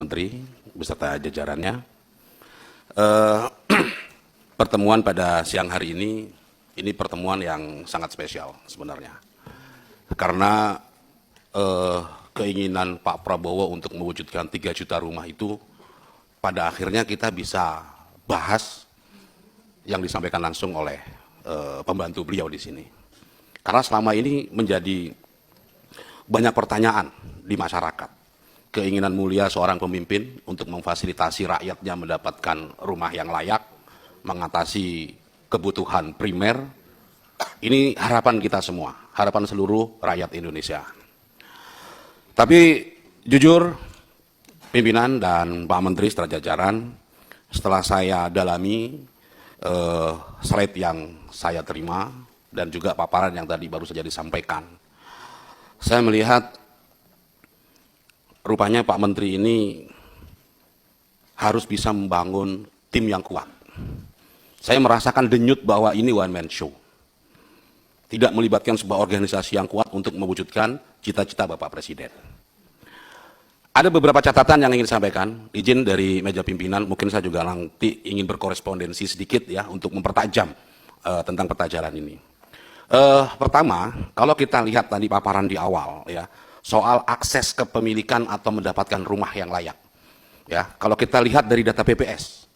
Menteri beserta jajarannya. Eh, Pertemuan pada siang hari ini pertemuan yang sangat spesial sebenarnya. Karena keinginan Pak Prabowo untuk mewujudkan 3 juta rumah itu pada akhirnya kita bisa bahas yang disampaikan langsung oleh pembantu beliau di sini. Karena selama ini menjadi banyak pertanyaan di masyarakat. Keinginan mulia seorang pemimpin untuk memfasilitasi rakyatnya mendapatkan rumah yang layak, mengatasi kebutuhan primer, ini harapan kita semua, harapan seluruh rakyat Indonesia. Tapi jujur, pimpinan dan Pak Menteri secara jajaran, setelah saya dalami slide yang saya terima dan juga paparan yang tadi baru saja disampaikan, saya melihat rupanya Pak Menteri ini harus bisa membangun tim yang kuat. Saya merasakan denyut bahwa ini one man show. Tidak melibatkan sebuah organisasi yang kuat untuk mewujudkan cita-cita Bapak Presiden. Ada beberapa catatan yang ingin disampaikan, izin dari meja pimpinan, mungkin saya juga nanti ingin berkorespondensi sedikit ya untuk mempertajam tentang peta jalan ini. Pertama, kalau kita lihat tadi paparan di awal ya, soal akses kepemilikan atau mendapatkan rumah yang layak. Ya, kalau kita lihat dari data BPS,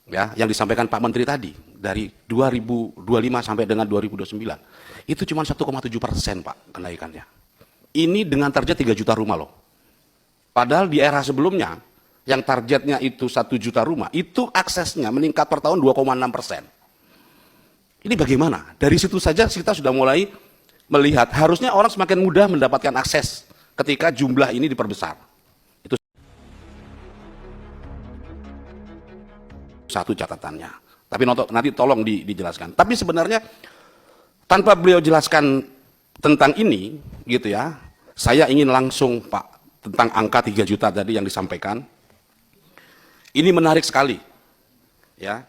ya, yang disampaikan Pak Menteri tadi, dari 2025 sampai dengan 2029, itu cuma 1,7% Pak kenaikannya. Ini dengan target 3 juta rumah loh. Padahal di era sebelumnya, yang targetnya itu 1 juta rumah, itu aksesnya meningkat per tahun 2,6%. Ini bagaimana? Dari situ saja kita sudah mulai melihat, harusnya orang semakin mudah mendapatkan akses ketika jumlah ini diperbesar. Itu satu catatannya. Tapi nanti tolong dijelaskan. Tapi sebenarnya tanpa beliau jelaskan tentang ini, gitu ya, saya ingin langsung Pak tentang angka 3 juta tadi yang disampaikan. Ini menarik sekali, ya.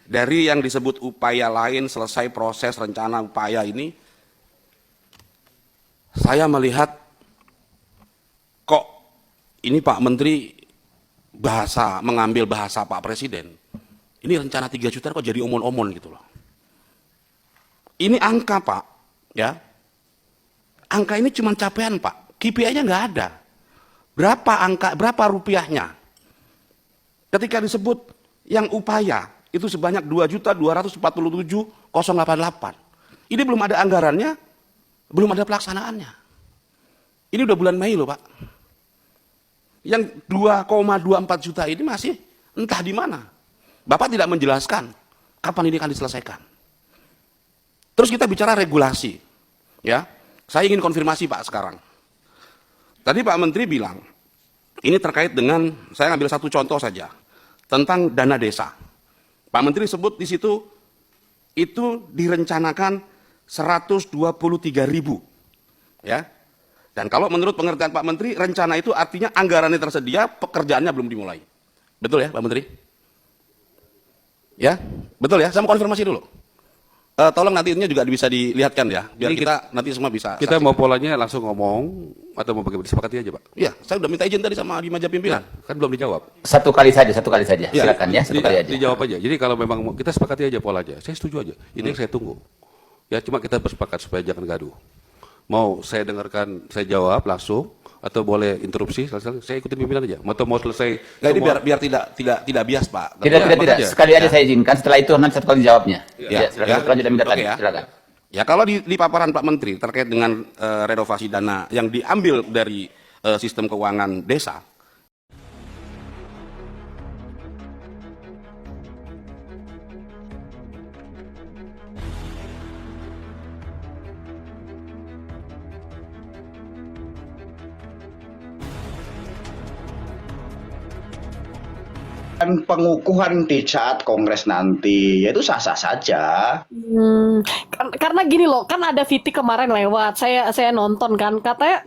Dari yang disebut upaya lain, selesai proses rencana upaya ini, saya melihat kok ini Pak Menteri mengambil bahasa Pak Presiden. Ini rencana 3 juta kok jadi omon-omon gitu loh. Ini angka Pak, ya. Angka ini cuma capaian Pak, KPI-nya nggak ada. Berapa rupiahnya? Ketika disebut yang upaya itu sebanyak 2.247.088. Ini belum ada anggarannya, belum ada pelaksanaannya. Ini udah bulan Mei loh Pak. Yang 2,24 juta ini masih entah di mana. Bapak tidak menjelaskan kapan ini akan diselesaikan. Terus kita bicara regulasi. Ya, saya ingin konfirmasi Pak sekarang. Tadi Pak Menteri bilang, ini terkait dengan, saya ambil satu contoh saja, tentang dana desa. Pak Menteri sebut di situ, itu direncanakan 123.000. Ya. Dan kalau menurut pengertian Pak Menteri, rencana itu artinya anggarannya tersedia, pekerjaannya belum dimulai. Betul ya Pak Menteri? Ya, betul ya, saya mau konfirmasi dulu. Tolong nanti ini juga bisa dilihatkan ya, biar kita nanti semua bisa. Kita mau polanya langsung ngomong atau mau pakai disepakati aja Pak? Iya, saya udah minta izin tadi sama di meja pimpinan. Kan belum dijawab. Satu kali saja. Ya, Silakan ya, satu kali aja. Dijawab aja. Jadi kalau memang kita sepakati aja polanya, saya setuju aja. Ini yang saya tunggu. Ya cuma kita bersepakat supaya jangan gaduh. Mau saya dengarkan, saya jawab langsung atau boleh interupsi? Saya ikutin pimpinan aja. Atau mau selesai? Nggak, ini biar tidak bias Pak. Tidak. Sekali aja saya izinkan. Setelah itu nanti satu kali jawabnya. Ya, silakan. Lanjut minta tadi. ya. Silakan. Ya kalau di paparan Pak Menteri terkait dengan renovasi dana yang diambil dari sistem keuangan desa, pengukuhan di saat kongres nanti, yaitu sah-sah saja. Karena gini loh, kan ada VT kemarin lewat, saya nonton kan, katanya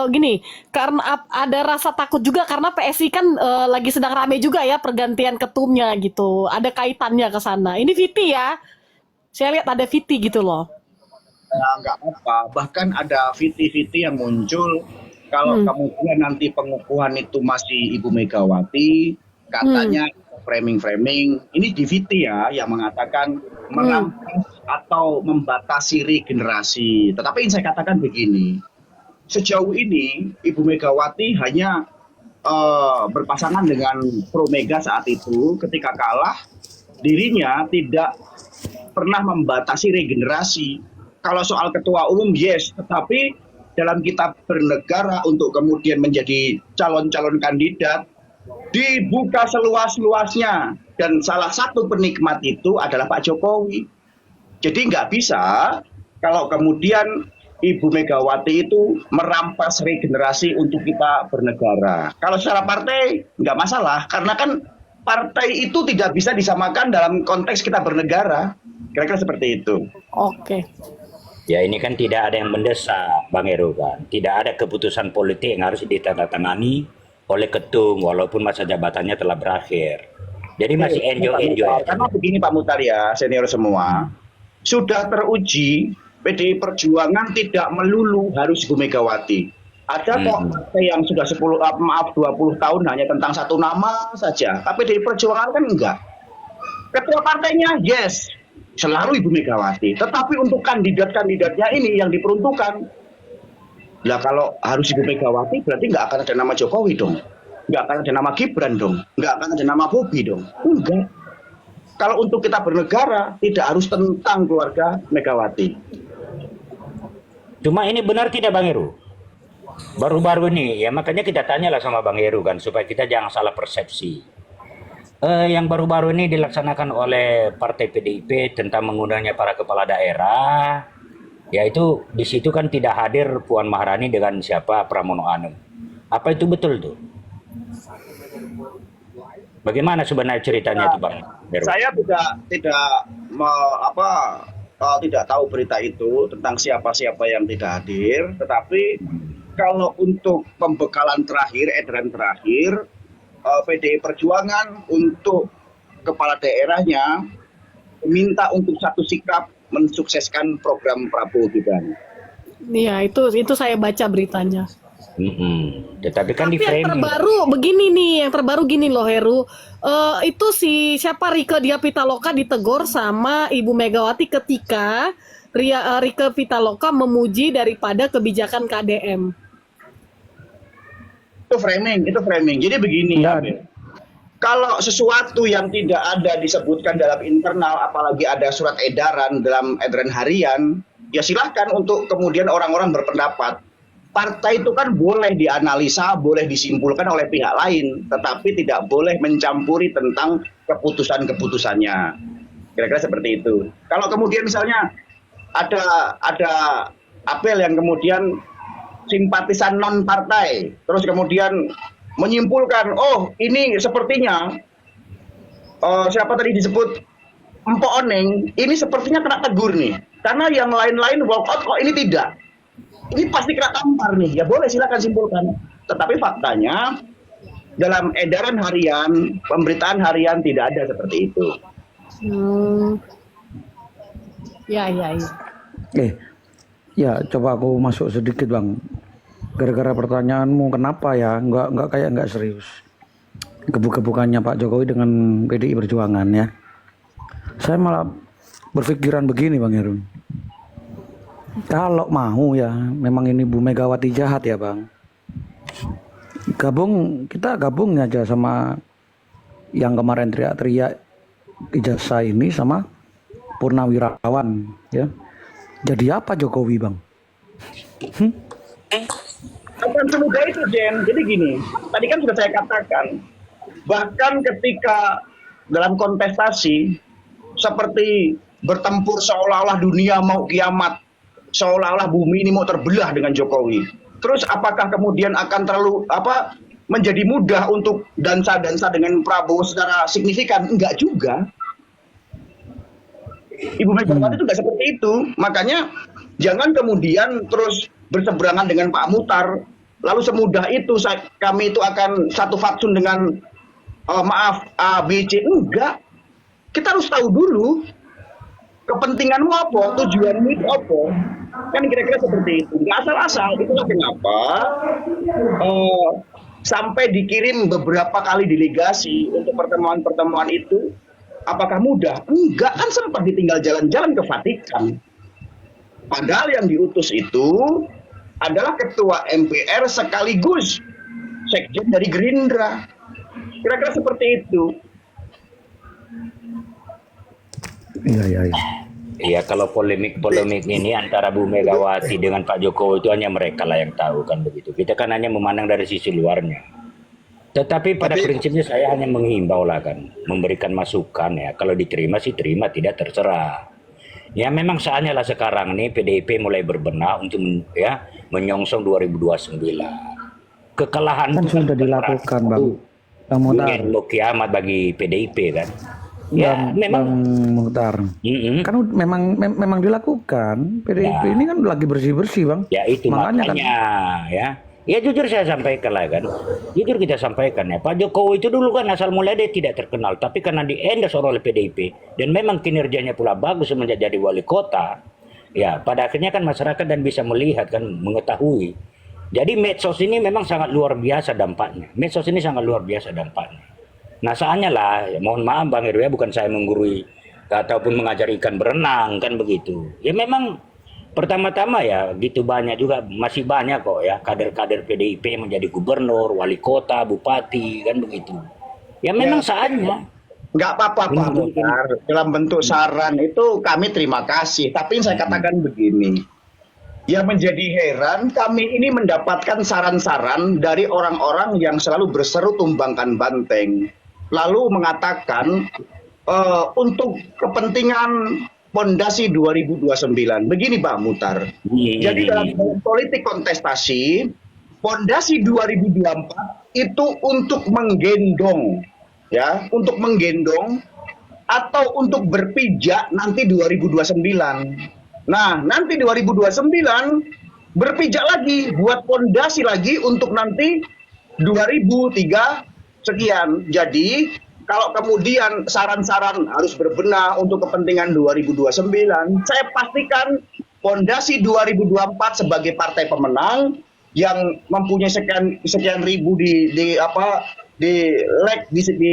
gini, karena ada rasa takut juga karena PSI kan lagi sedang rame juga ya pergantian ketumnya gitu, ada kaitannya ke sana. Ini VT ya, saya lihat ada VT gitu loh. Nggak apa-apa, bahkan ada VT-VT yang muncul Kalau kemudian nanti pengukuhan itu masih Ibu Megawati, katanya framing-framing, ini DVT ya yang mengatakan merampas atau membatasi regenerasi. Tetapi yang saya katakan begini, sejauh ini Ibu Megawati hanya berpasangan dengan Pro Mega saat itu. Ketika kalah, dirinya tidak pernah membatasi regenerasi. Kalau soal ketua umum, yes, tetapi dalam kita bernegara untuk kemudian menjadi calon-calon kandidat, dibuka seluas-luasnya. Dan salah satu penikmat itu adalah Pak Jokowi. Jadi nggak bisa kalau kemudian Ibu Megawati itu merampas regenerasi untuk kita bernegara. Kalau secara partai nggak masalah, karena kan partai itu tidak bisa disamakan dalam konteks kita bernegara. Kira-kira seperti itu. Oke. Ya ini kan tidak ada yang mendesak, Bang Heru kan. Tidak ada keputusan politik yang harus ditandatangani oleh ketum walaupun masa jabatannya telah berakhir. Jadi masih enjoy. Karena begini Pak Muhtar ya, senior semua, sudah teruji PDI Perjuangan tidak melulu harus Ibu Megawati. Ada kok partai yang sudah 20 tahun hanya tentang satu nama saja. Tapi PDI Perjuangan kan enggak. Ketua partainya yes, selalu Ibu Megawati. Tetapi untuk kandidat-kandidatnya ini yang diperuntukkan, lah kalau harus Ibu Megawati berarti nggak akan ada nama Jokowi dong. Nggak akan ada nama Gibran dong. Nggak akan ada nama Bobi dong. Enggak. Kalau untuk kita bernegara, tidak harus tentang keluarga Megawati. Cuma ini benar tidak Bang Heru? Baru-baru ini, ya makanya kita tanyalah sama Bang Heru kan, supaya kita jangan salah persepsi. Yang baru-baru ini dilaksanakan oleh Partai PDIP tentang mengundangnya para kepala daerah, yaitu di situ kan tidak hadir Puan Maharani dengan siapa Pramono Anung. Apa itu betul tuh? Bagaimana sebenarnya ceritanya itu Bang Heru? Saya tidak tahu berita itu tentang siapa-siapa yang tidak hadir, tetapi kalau untuk pembekalan terakhir, edaran terakhir, PDI Perjuangan untuk kepala daerahnya minta untuk satu sikap mensukseskan program Prabowo Gibran. Iya, itu saya baca beritanya. Tetapi kan di Tapi yang framing. terbaru gini loh Heru. Itu siapa Rieke Diah Pitaloka ditegur sama Ibu Megawati ketika Rieke Pitaloka memuji daripada kebijakan KDM. Itu framing. Jadi begini ya, Ben. Kalau sesuatu yang tidak ada disebutkan dalam internal, apalagi ada surat edaran dalam edaran harian, ya silahkan untuk kemudian orang-orang berpendapat. Partai itu kan boleh dianalisa, boleh disimpulkan oleh pihak lain, tetapi tidak boleh mencampuri tentang keputusan-keputusannya. Kira-kira seperti itu. Kalau kemudian misalnya ada apel yang kemudian simpatisan non partai, terus kemudian menyimpulkan, oh ini sepertinya siapa tadi disebut Mpok Oneng, ini sepertinya kena tegur nih, karena yang lain-lain walkout kok ini tidak. Ini pasti kena tampar nih, ya boleh silakan simpulkan. Tetapi faktanya dalam edaran harian, pemberitaan harian tidak ada seperti itu. Ya. Ya coba aku masuk sedikit Bang. Gara-gara pertanyaanmu kenapa ya nggak serius. Gebuk-gebukannya Pak Jokowi dengan PDI Perjuangan ya. Saya malah berpikiran begini Bang Heru. Kalau mau ya memang ini Bu Megawati jahat ya Bang. Kita gabung aja sama yang kemarin teriak-teriak ijazah ini sama Purnawirawan ya. Jadi apa Jokowi Bang? Bukan semudah itu Jen. Jadi gini, tadi kan sudah saya katakan, bahkan ketika dalam kontestasi seperti bertempur seolah-olah dunia mau kiamat, seolah-olah bumi ini mau terbelah dengan Jokowi. Terus apakah kemudian akan menjadi mudah untuk dansa-dansa dengan Prabowo secara signifikan? Enggak juga. Ibu Megawati itu nggak seperti itu. Makanya jangan kemudian terus berseberangan dengan Pak Muhtar. Lalu semudah itu kami itu akan satu fatsun dengan A, B, C. Enggak. Kita harus tahu dulu kepentinganmu apa, tujuanmu itu apa. Kan kira-kira seperti itu. Nggak asal-asal. Itulah kenapa sampai dikirim beberapa kali delegasi untuk pertemuan-pertemuan itu. Apakah mudah? Enggak, kan sempat ditinggal jalan-jalan ke Vatikan. Padahal yang diutus itu adalah ketua MPR sekaligus sekjen dari Gerindra. Kira-kira seperti itu. Iya. Iya, kalau polemik ini antara Bu Megawati dengan Pak Jokowi itu hanya mereka lah yang tahu kan begitu. Kita kan hanya memandang dari sisi luarnya. Tetapi pada prinsipnya saya hanya menghimbau lah kan, memberikan masukan ya. Kalau diterima sih terima, tidak terserah. Ya memang saatnya lah sekarang nih PDIP mulai berbenah untuk ya menyongsong 2029. Kekalahan Kan itu sudah dilakukan, Bang Muhtar. Mengendok kiamat bagi PDIP kan. Ya Bang memang Muhtar. Kan memang dilakukan. PDIP ini kan lagi bersih-bersih, Bang. ya itu Makanya makanya ya. Ya jujur saya sampaikan lah kan. Jujur kita sampaikan ya. Pak Jokowi itu dulu kan asal mulai dia tidak terkenal. Tapi karena di-endorse oleh PDIP. Dan memang kinerjanya pula bagus semenjak jadi wali kota. Ya pada akhirnya kan masyarakat dan bisa melihat kan, mengetahui. Jadi medsos ini memang sangat luar biasa dampaknya. Medsos ini sangat luar biasa dampaknya. Nah saatnya lah, ya, mohon maaf Bang Heru ya, bukan saya menggurui ataupun mengajar ikan berenang kan begitu. Ya memang pertama-tama ya gitu banyak juga, masih banyak kok ya kader-kader PDIP menjadi gubernur, wali kota, bupati kan begitu. Ya memang saatnya. Nggak apa-apa Pak Muhtar, dalam bentuk saran itu kami terima kasih. Tapi saya katakan begini, yang menjadi heran kami ini mendapatkan saran-saran dari orang-orang yang selalu berseru tumbangkan banteng, lalu mengatakan untuk kepentingan Pondasi 2029. Begini Pak Muhtar. Jadi dalam politik kontestasi, Pondasi 2024 itu untuk menggendong, ya, untuk menggendong atau untuk berpijak nanti 2029. Nah, nanti 2029 berpijak lagi, buat pondasi lagi untuk nanti 2003 sekian. Jadi kalau kemudian saran-saran harus berbenah untuk kepentingan 2029, saya pastikan Pondasi 2024 sebagai partai pemenang yang mempunyai sekian ribu di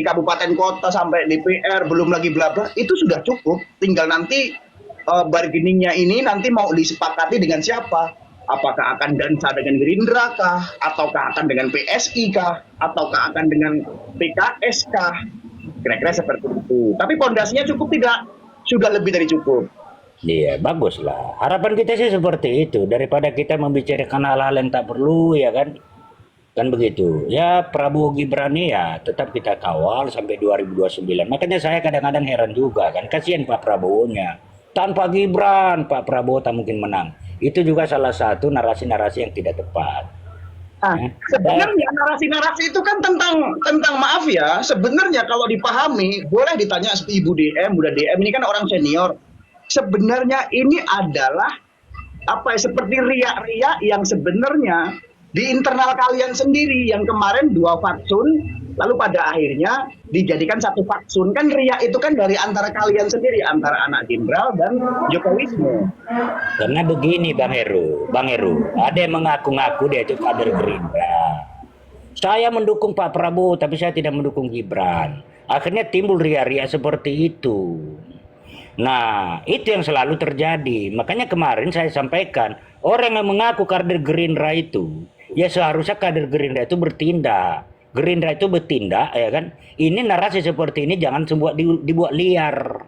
kabupaten kota sampai DPR, belum lagi bla bla, itu sudah cukup. Tinggal nanti bargainingnya ini nanti mau disepakati dengan siapa? Apakah akan dansa dengan Gerindra kah? Ataukah akan dengan PSI kah? Ataukah akan dengan PKS kah? Kira-kira seperti itu. Tapi pondasinya cukup tidak? Sudah lebih dari cukup. Iya, bagus lah. Harapan kita sih seperti itu. Daripada kita membicarakan hal-hal yang tak perlu, ya kan? Kan begitu. Ya, Prabowo Gibran ya tetap kita kawal sampai 2029. Makanya saya kadang-kadang heran juga kan. Kasihan Pak Prabowo-nya. Tanpa Gibran, Pak Prabowo tak mungkin menang. Itu juga salah satu narasi-narasi yang tidak tepat. Sebenarnya narasi-narasi itu kan tentang maaf ya, sebenarnya kalau dipahami, boleh ditanya Ibu DM, Bunda DM, ini kan orang senior. Sebenarnya ini adalah seperti riak-riak yang sebenarnya di internal kalian sendiri, yang kemarin 2 fatsun lalu pada akhirnya dijadikan 1 fatsun. Kan riak itu kan dari antara kalian sendiri, antara anak jenderal dan Jokowisme. Karena begini Bang Heru, ada yang mengaku-ngaku dia itu kader Gerindra. Saya mendukung Pak Prabowo tapi saya tidak mendukung Gibran. Akhirnya timbul ria-ria seperti itu. Nah, itu yang selalu terjadi. Makanya kemarin saya sampaikan, orang yang mengaku kader Gerindra itu, ya seharusnya kader Gerindra itu bertindak. Gerindra itu bertindak, ya kan? Ini narasi seperti ini jangan dibuat liar.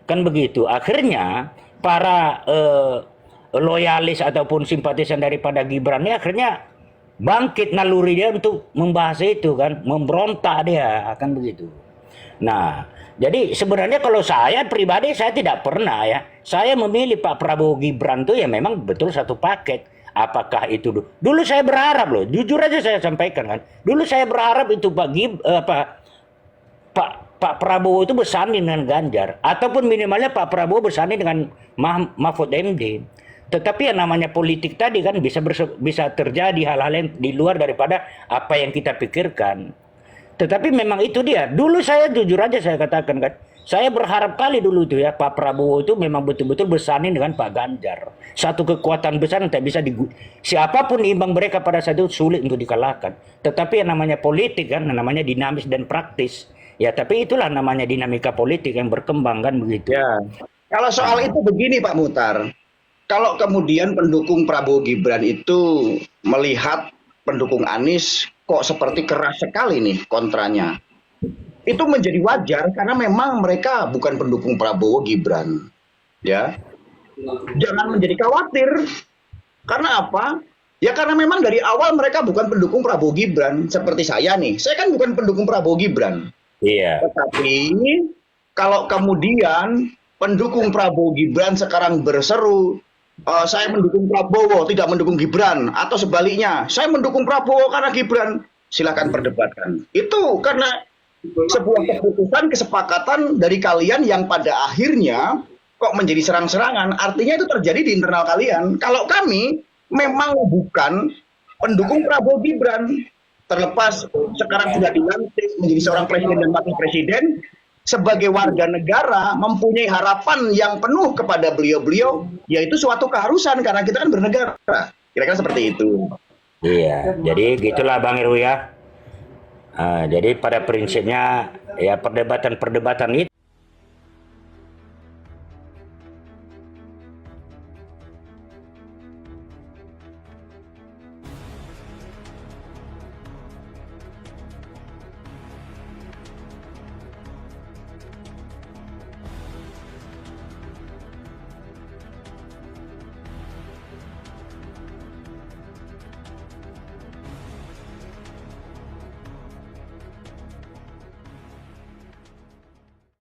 Kan begitu. Akhirnya para loyalis ataupun simpatisan daripada Gibran ini akhirnya bangkit naluri dia untuk membahas itu kan, memberontak dia, akan begitu. Nah, jadi sebenarnya kalau saya pribadi saya tidak pernah ya. Saya memilih Pak Prabowo Gibran itu ya memang betul satu paket. Apakah itu dulu saya berharap loh, jujur aja saya sampaikan kan. Dulu saya berharap itu Pak Prabowo itu bersanding dengan Ganjar ataupun minimalnya Pak Prabowo bersanding dengan Mahfud MD. Tetapi yang namanya politik tadi kan bisa terjadi hal-hal yang di luar daripada apa yang kita pikirkan. Tetapi memang itu dia. Dulu saya jujur aja saya katakan kan, saya berharap kali dulu itu ya Pak Prabowo itu memang betul-betul bersanding dengan Pak Ganjar. Satu kekuatan besar yang tak bisa siapapun imbang mereka pada saat itu sulit untuk dikalahkan. Tetapi yang namanya politik kan, namanya dinamis dan praktis. Ya, tapi itulah namanya dinamika politik yang berkembang kan begitu. Ya. Kalau soal itu begini Pak Muhtar, kalau kemudian pendukung Prabowo Gibran itu melihat pendukung Anies kok seperti keras sekali nih kontranya, itu menjadi wajar karena memang mereka bukan pendukung Prabowo Gibran, ya. Jangan menjadi khawatir. Karena apa? Ya karena memang dari awal mereka bukan pendukung Prabowo Gibran. Seperti saya nih, saya kan bukan pendukung Prabowo Gibran. Iya. Tetapi kalau kemudian pendukung Prabowo Gibran sekarang berseru, saya mendukung Prabowo, tidak mendukung Gibran, atau sebaliknya, saya mendukung Prabowo karena Gibran, silakan perdebatkan. Itu karena sebuah keputusan, kesepakatan dari kalian yang pada akhirnya kok menjadi serang-serangan. Artinya itu terjadi di internal kalian. Kalau kami memang bukan pendukung Prabowo Gibran, terlepas sekarang sudah dilantik menjadi seorang presiden dan wakil presiden, sebagai warga negara mempunyai harapan yang penuh kepada beliau-beliau, yaitu suatu keharusan karena kita kan bernegara. Kira-kira seperti itu. Iya, jadi gitulah Bang Heru ya. Jadi pada prinsipnya ya perdebatan-perdebatan itu